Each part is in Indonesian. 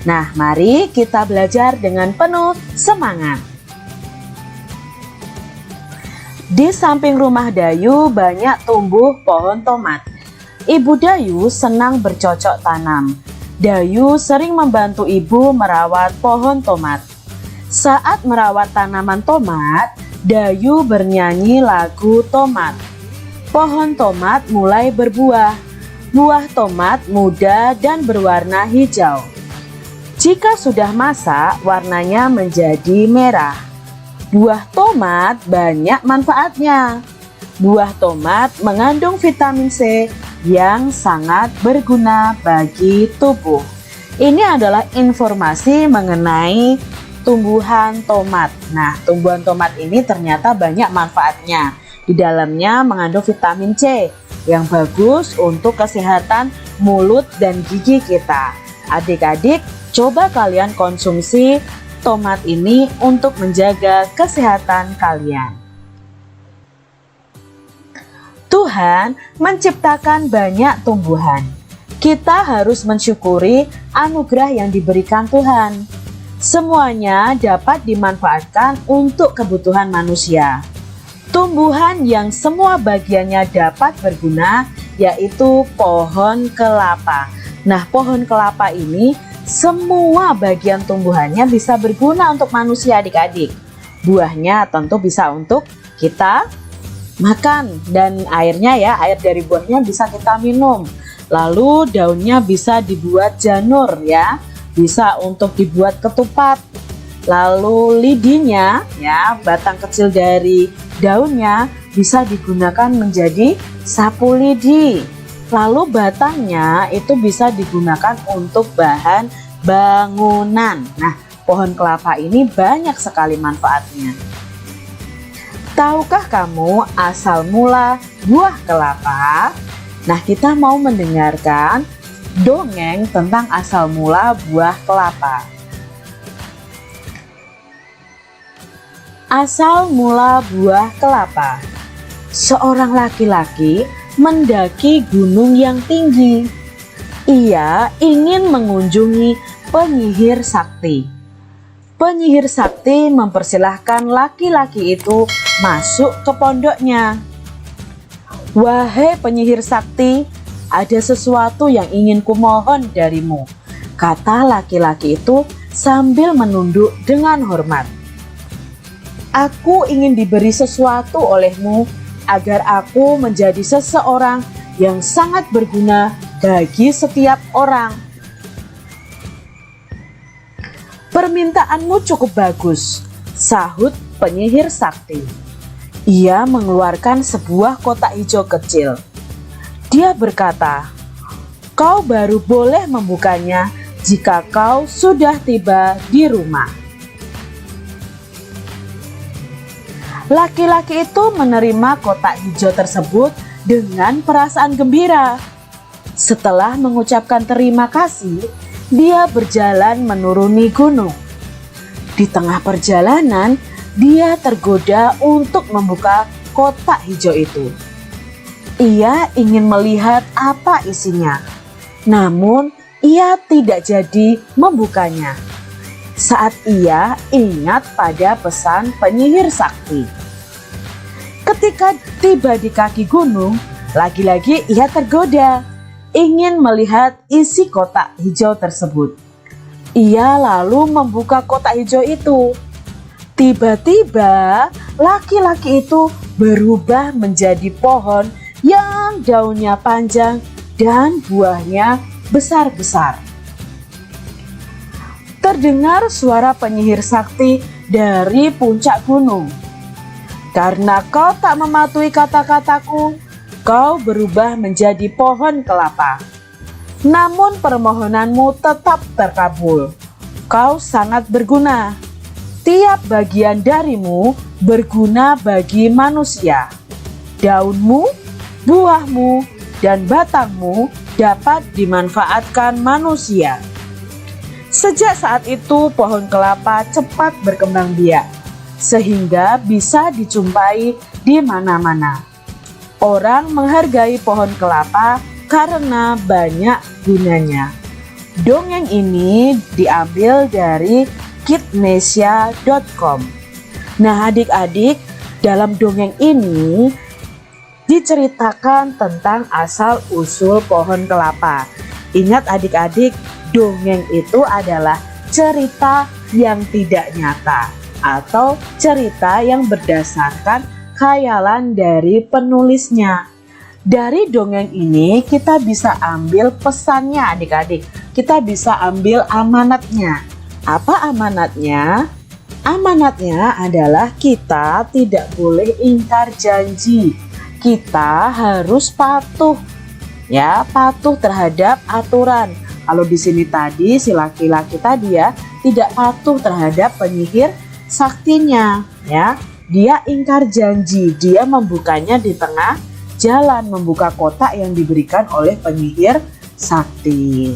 Nah, mari kita belajar dengan penuh semangat. Di samping rumah Dayu banyak tumbuh pohon tomat. Ibu Dayu senang bercocok tanam. Dayu sering membantu ibu merawat pohon tomat. Saat merawat tanaman tomat, Dayu bernyanyi lagu tomat. Pohon tomat mulai berbuah. Buah tomat muda dan berwarna hijau. Jika sudah masak, warnanya menjadi merah. Buah tomat banyak manfaatnya. Buah tomat mengandung vitamin C yang sangat berguna bagi tubuh. Ini adalah informasi mengenai tumbuhan tomat. Nah, tumbuhan tomat ini ternyata banyak manfaatnya. Di dalamnya mengandung vitamin C yang bagus untuk kesehatan mulut dan gigi kita. Adik-adik, coba kalian konsumsi tomat ini untuk menjaga kesehatan kalian. Tuhan menciptakan banyak tumbuhan. Kita harus mensyukuri anugerah yang diberikan Tuhan. Semuanya dapat dimanfaatkan untuk kebutuhan manusia. Tumbuhan yang semua bagiannya dapat berguna yaitu pohon kelapa. Nah, pohon kelapa ini semua bagian tumbuhannya bisa berguna untuk manusia, adik-adik. Buahnya tentu bisa untuk kita makan, dan airnya ya, air dari buahnya bisa kita minum. Lalu daunnya bisa dibuat janur ya, bisa untuk dibuat ketupat. Lalu lidinya ya, batang kecil dari daunnya bisa digunakan menjadi sapu lidi. Lalu batangnya itu bisa digunakan untuk bahan bangunan. Nah, pohon kelapa ini banyak sekali manfaatnya. Tahukah kamu asal mula buah kelapa? Nah, kita mau mendengarkan dongeng tentang asal mula buah kelapa. Asal mula buah kelapa. Seorang laki-laki mendaki gunung yang tinggi. Ia ingin mengunjungi penyihir sakti. Penyihir sakti mempersilahkan laki-laki itu masuk ke pondoknya. "Wahai penyihir sakti, ada sesuatu yang ingin kumohon darimu," kata laki-laki itu sambil menunduk dengan hormat. "Aku ingin diberi sesuatu olehmu agar aku menjadi seseorang yang sangat berguna bagi setiap orang." "Permintaanmu cukup bagus," sahut penyihir sakti. Ia mengeluarkan sebuah kotak hijau kecil. Dia berkata, "Kau baru boleh membukanya jika kau sudah tiba di rumah." Laki-laki itu menerima kotak hijau tersebut dengan perasaan gembira. Setelah mengucapkan terima kasih, dia berjalan menuruni gunung. Di tengah perjalanan, dia tergoda untuk membuka kotak hijau itu. Ia ingin melihat apa isinya, namun ia tidak jadi membukanya. Saat ia ingat pada pesan penyihir sakti. Ketika tiba di kaki gunung, lagi-lagi ia tergoda ingin melihat isi kotak hijau tersebut. Ia lalu membuka kotak hijau itu. Tiba-tiba laki-laki itu berubah menjadi pohon yang daunnya panjang dan buahnya besar-besar. Terdengar suara penyihir sakti dari puncak gunung. "Karena kau tak mematuhi kata-kataku, kau berubah menjadi pohon kelapa. Namun permohonanmu tetap terkabul. Kau sangat berguna. Tiap bagian darimu berguna bagi manusia. Daunmu, buahmu, dan batangmu dapat dimanfaatkan manusia." Sejak saat itu pohon kelapa cepat berkembang biak, sehingga bisa dijumpai di mana-mana. Orang menghargai pohon kelapa karena banyak gunanya. Dongeng ini diambil dari kidnesia.com. Nah adik-adik, dalam dongeng ini diceritakan tentang asal-usul pohon kelapa. Ingat adik-adik, dongeng itu adalah cerita yang tidak nyata atau cerita yang berdasarkan khayalan dari penulisnya. Dari dongeng ini kita bisa ambil pesannya adik-adik. Kita bisa ambil amanatnya. Apa amanatnya? Amanatnya adalah kita tidak boleh ingkar janji. Kita harus patuh. Ya, patuh terhadap aturan. Kalau di sini tadi si laki-laki tadi ya tidak patuh terhadap penyihir saktinya, ya. Dia ingkar janji. Dia membukanya di tengah jalan, membuka kotak yang diberikan oleh penyihir sakti.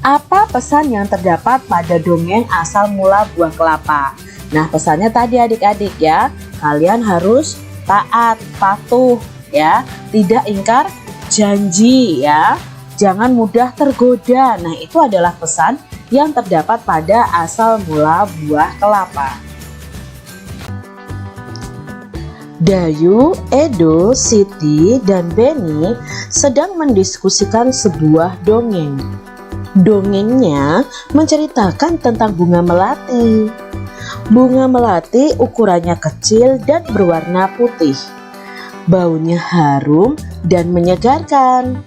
Apa pesan yang terdapat pada dongeng asal mula buah kelapa? Nah, pesannya tadi adik-adik ya, kalian harus taat, patuh ya, tidak ingkar janji ya, jangan mudah tergoda. Nah, itu adalah pesan yang terdapat pada asal mula buah kelapa. Dayu, Edo, Siti, dan Beni sedang mendiskusikan sebuah dongeng. Dongengnya menceritakan tentang bunga melati. Bunga melati ukurannya kecil dan berwarna putih. Baunya harum dan menyegarkan.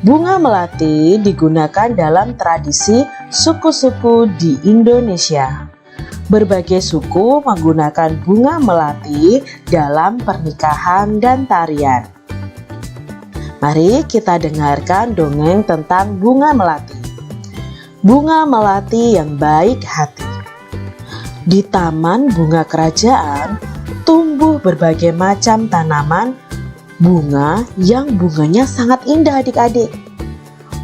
Bunga melati digunakan dalam tradisi suku-suku di Indonesia. Berbagai suku menggunakan bunga melati dalam pernikahan dan tarian. Mari kita dengarkan dongeng tentang bunga melati. Bunga melati yang baik hati. Di taman bunga kerajaan tumbuh berbagai macam tanaman bunga yang bunganya sangat indah adik-adik.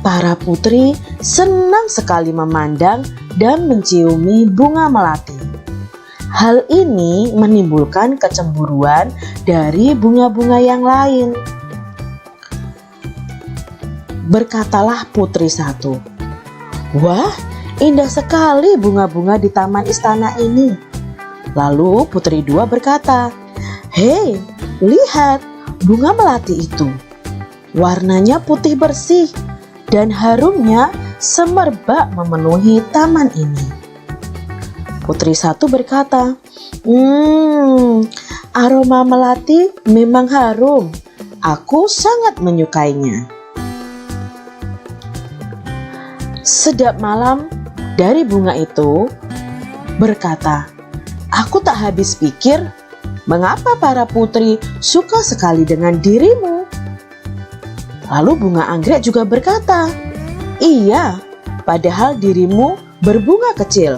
Para putri senang sekali memandang dan menciumi bunga melati. Hal ini menimbulkan kecemburuan dari bunga-bunga yang lain. Berkatalah putri satu, "Wah, indah sekali bunga-bunga di taman istana ini." Lalu putri dua berkata, "Hei, lihat bunga melati itu. Warnanya putih bersih dan harumnya semerbak memenuhi taman ini." Putri satu berkata, aroma melati memang harum. Aku sangat menyukainya." Sedap malam dari bunga itu berkata, "Aku tak habis pikir, mengapa para putri suka sekali dengan dirimu?" Lalu bunga anggrek juga berkata, "Iya, padahal dirimu berbunga kecil,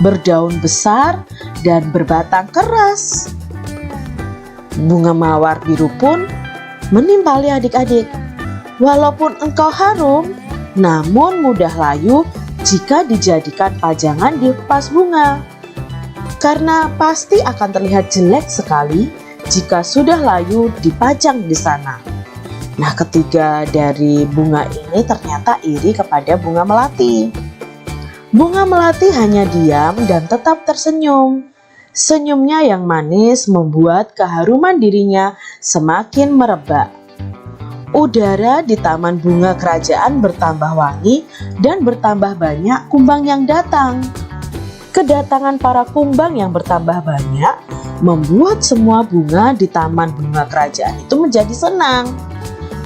berdaun besar, dan berbatang keras." Bunga mawar biru pun menimpali adik-adik. "Walaupun engkau harum, namun mudah layu jika dijadikan pajangan di vas bunga. Karena pasti akan terlihat jelek sekali jika sudah layu dipajang di sana." Nah, ketiga dari bunga ini ternyata iri kepada bunga melati. Bunga melati hanya diam dan tetap tersenyum. Senyumnya yang manis membuat keharuman dirinya semakin merebak. Udara di taman bunga kerajaan bertambah wangi dan bertambah banyak kumbang yang datang. Kedatangan para kumbang yang bertambah banyak membuat semua bunga di taman bunga kerajaan itu menjadi senang.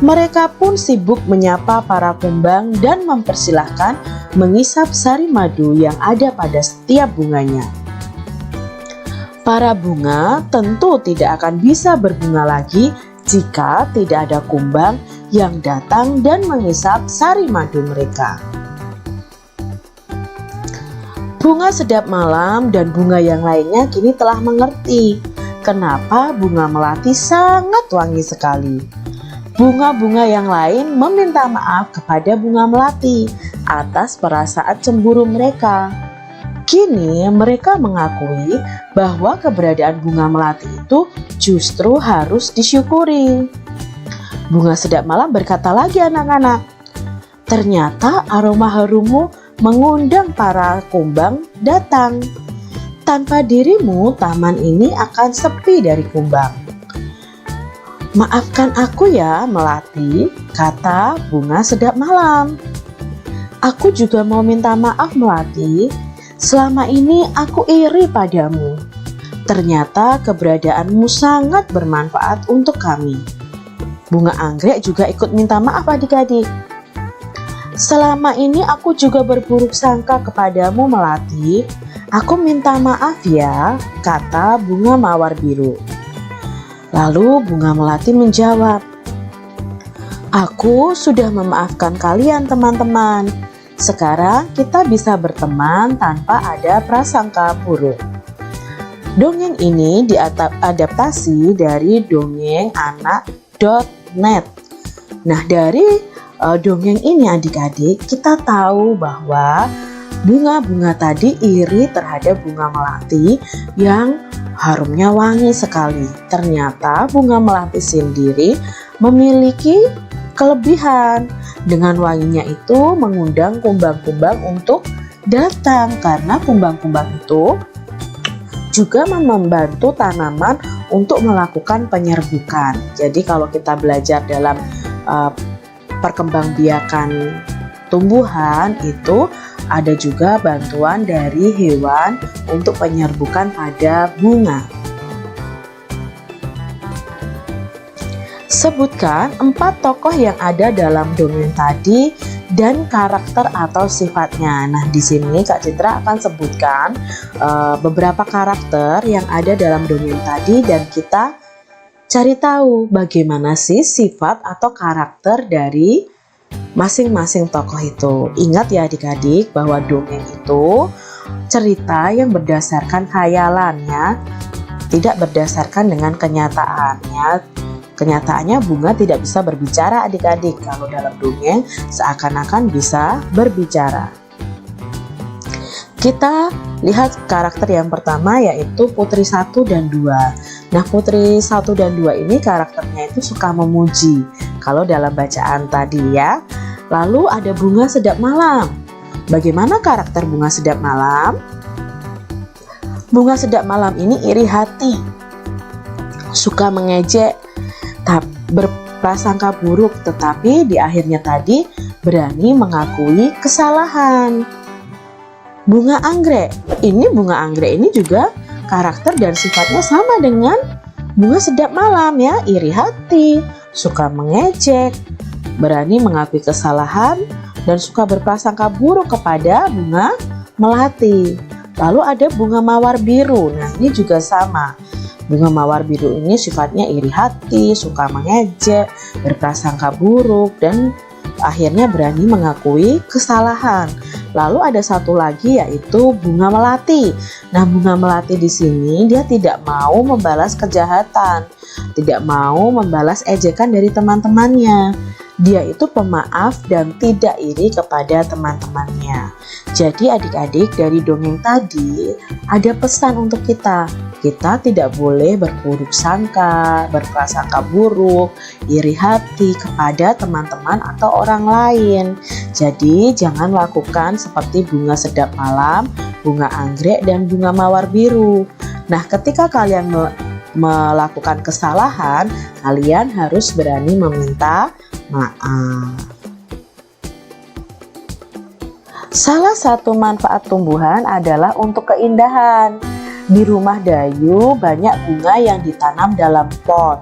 Mereka pun sibuk menyapa para kumbang dan mempersilahkan mengisap sari madu yang ada pada setiap bunganya. Para bunga tentu tidak akan bisa berbunga lagi jika tidak ada kumbang yang datang dan mengisap sari madu mereka. Bunga sedap malam dan bunga yang lainnya kini telah mengerti kenapa bunga melati sangat wangi sekali. Bunga-bunga yang lain meminta maaf kepada bunga melati atas perasaan cemburu mereka. Kini mereka mengakui bahwa keberadaan bunga melati itu justru harus disyukuri. Bunga Sedap Malam berkata lagi, anak-anak, ternyata aroma harummu mengundang para kumbang datang. Tanpa dirimu, taman ini akan sepi dari kumbang. Maafkan aku ya, Melati, kata Bunga Sedap Malam. Aku juga mau minta maaf, Melati. Selama ini aku iri padamu. Ternyata keberadaanmu sangat bermanfaat untuk kami. Bunga Anggrek juga ikut minta maaf, adik-adik. Selama ini aku juga berburuk sangka kepadamu, Melati. Aku minta maaf ya, kata Bunga Mawar Biru. Lalu Bunga Melati menjawab, aku sudah memaafkan kalian, teman-teman. Sekarang kita bisa berteman tanpa ada prasangka buruk. Dongeng ini diadaptasi dari dongenganak.net. Nah, dari dongeng ini adik-adik, kita tahu bahwa bunga-bunga tadi iri terhadap Bunga Melati yang harumnya wangi sekali. Ternyata Bunga Melati sendiri memiliki kelebihan. Dengan wanginya itu mengundang kumbang-kumbang untuk datang, karena kumbang-kumbang itu juga membantu tanaman untuk melakukan penyerbukan. Jadi kalau kita belajar dalam perkembangbiakan tumbuhan, itu ada juga bantuan dari hewan untuk penyerbukan pada bunga. Sebutkan 4 tokoh yang ada dalam dongeng tadi dan karakter atau sifatnya. Nah, di sini Kak Citra akan sebutkan beberapa karakter yang ada dalam dongeng tadi dan kita cari tahu bagaimana sih sifat atau karakter dari masing-masing tokoh itu. Ingat ya adik-adik bahwa dongeng itu cerita yang berdasarkan khayalannya, tidak berdasarkan dengan kenyataannya. Kenyataannya bunga tidak bisa berbicara adik-adik. Kalau dalam dongeng seakan-akan bisa berbicara. Kita lihat karakter yang pertama yaitu Putri 1 dan 2. Nah, Putri 1 dan 2 ini karakternya itu suka memuji. Kalau dalam bacaan tadi ya. Lalu ada Bunga Sedap Malam. Bagaimana karakter Bunga Sedap Malam? Bunga Sedap Malam ini iri hati. Suka mengejek, berprasangka buruk, tetapi di akhirnya tadi berani mengakui kesalahan. Bunga Anggrek ini juga karakter dan sifatnya sama dengan Bunga Sedap Malam ya, iri hati, suka mengejek, berani mengakui kesalahan, dan suka berprasangka buruk kepada Bunga Melati. Lalu ada Bunga Mawar Biru. Nah, ini juga sama. Bunga Mawar Biru ini sifatnya iri hati, suka mengejek, berprasangka buruk, dan akhirnya berani mengakui kesalahan. Lalu ada satu lagi yaitu Bunga Melati. Nah, Bunga Melati di sini dia tidak mau membalas kejahatan, tidak mau membalas ejekan dari teman-temannya. Dia itu pemaaf dan tidak iri kepada teman-temannya. Jadi adik-adik, dari dongeng tadi ada pesan untuk kita. Kita tidak boleh berburuk sangka, berprasangka buruk, iri hati kepada teman-teman atau orang lain. Jadi jangan lakukan seperti Bunga Sedap Malam, Bunga Anggrek, dan Bunga Mawar Biru. Nah, ketika kalian melakukan kesalahan, kalian harus berani meminta maaf. Salah satu manfaat tumbuhan adalah untuk keindahan. Di rumah Dayu banyak bunga yang ditanam dalam pot.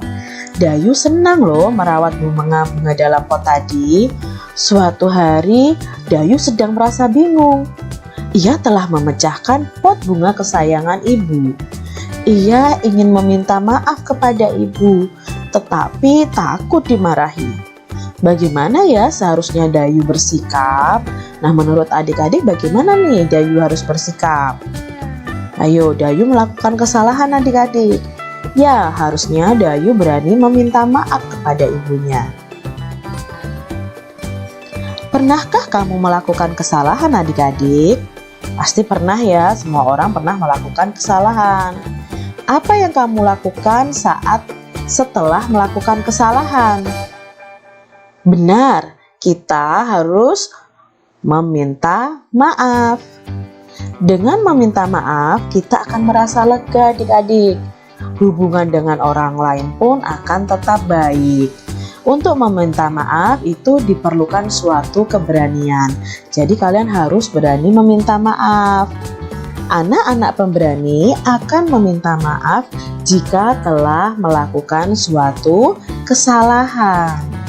Dayu senang loh merawat bunga-bunga dalam pot tadi. Suatu hari Dayu sedang merasa bingung. Ia telah memecahkan pot bunga kesayangan ibu. Ia ingin meminta maaf kepada ibu, tetapi takut dimarahi. Bagaimana ya seharusnya Dayu bersikap? Nah, menurut adik-adik bagaimana nih Dayu harus bersikap? Ayo, Dayu melakukan kesalahan adik-adik. Ya, harusnya Dayu berani meminta maaf kepada ibunya. Pernahkah kamu melakukan kesalahan adik-adik? Pasti pernah ya, semua orang pernah melakukan kesalahan. Apa yang kamu lakukan setelah melakukan kesalahan? Benar, kita harus meminta maaf. Dengan meminta maaf, kita akan merasa lega adik-adik. Hubungan dengan orang lain pun akan tetap baik. Untuk meminta maaf itu diperlukan suatu keberanian. Jadi kalian harus berani meminta maaf. Anak-anak pemberani akan meminta maaf jika telah melakukan suatu kesalahan.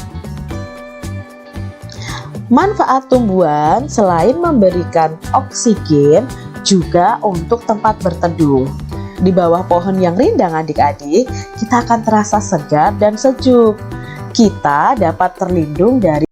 Manfaat tumbuhan selain memberikan oksigen juga untuk tempat berteduh. Di bawah pohon yang rindang adik-adik, kita akan terasa segar dan sejuk. Kita dapat terlindung dari